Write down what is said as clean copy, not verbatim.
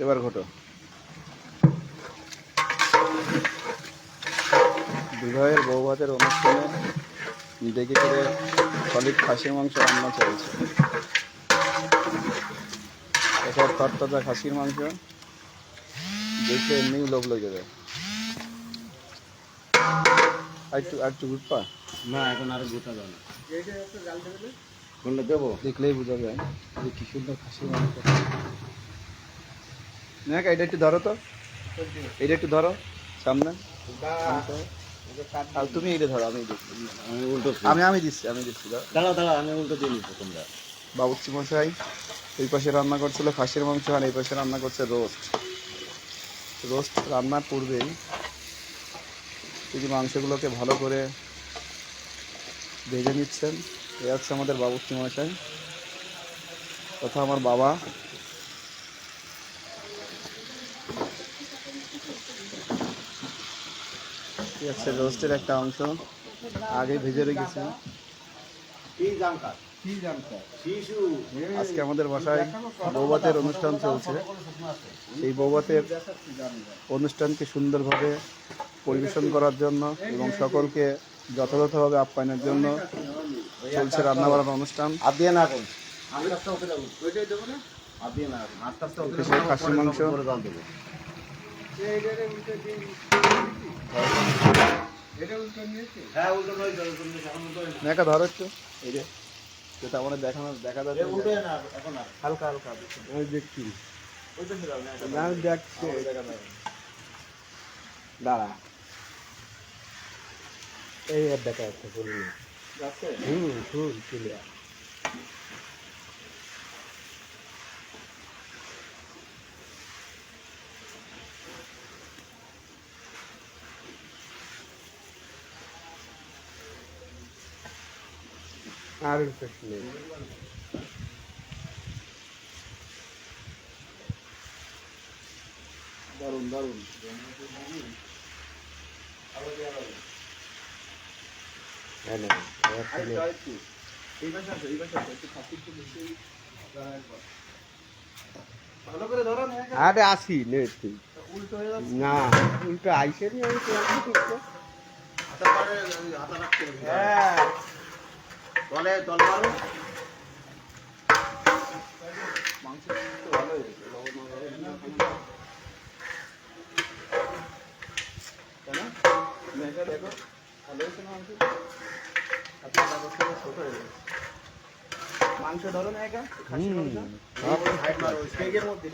এবার ঘটো। বিবাহের বৌভাতের অনুষ্ঠানে দেখে করে সলিড খাসির মাংস রান্না চলছে। এসব তরতাজা খাসির মাংস দেখে এমনি লোভ লেগে যায়। আর একটু গুটপা না, এখন আরো গোটা দাও না। কোনটা দেবো? দেখলেই বোঝা যায় যে কি সুন্দর খাসির মাংস। না এটা একটু ধরো তো, এটা একটু ধরো সামনে। আর তুমি এটা ধরো, আমি দেখছি। আমি উল্টো আমি দিচ্ছি দাঁড়াও দাঁড়াও, আমি উল্টো দিয়ে নিচ্ছি তোমরা। বাবুর্চি মশাই ওই পাশে রান্না করছিল খাসির মাংস, আর এই পাশে রান্না করছে রোস্ট রান্নার পূর্বেই এই যে মাংসগুলোকে ভালো করে ভেজে নিচ্ছেন। এ হচ্ছে আমাদের বাবুর্চি মশাই তথা আমার বাবা। এই হচ্ছে রোস্টের একটা অংশ আগে ভেজে রেখেছি। আজকে আমাদের বাসায় বৌভাতের অনুষ্ঠান চলছে। সেই বৌভাতের অনুষ্ঠানকে সুন্দরভাবে পরিবেশন করার জন্য এবং সকলকে যথাযথভাবে আপ্যায়নের জন্য চলছে রান্নাবান্নার অনুষ্ঠান। খাসির মাংস ধরো একটু, এই যে যেটা আমাদের দেখা যাচ্ছে হালকা হালকা আমি দেখছি। আমি দেখছি দাঁড়া, এই দেখা যাচ্ছে ফুল ক্লিয়ার। আর দারুন দারুন। আরে আসি না, উল্টো আইসে নি আমি মাংস ভালো হয়েছে, তাই না? দেখো ভালো হয়েছে না মাংস? ছোট হয়ে গেছে মাংস। ধরো না একা খাসির মাংস, লেগের মধ্যে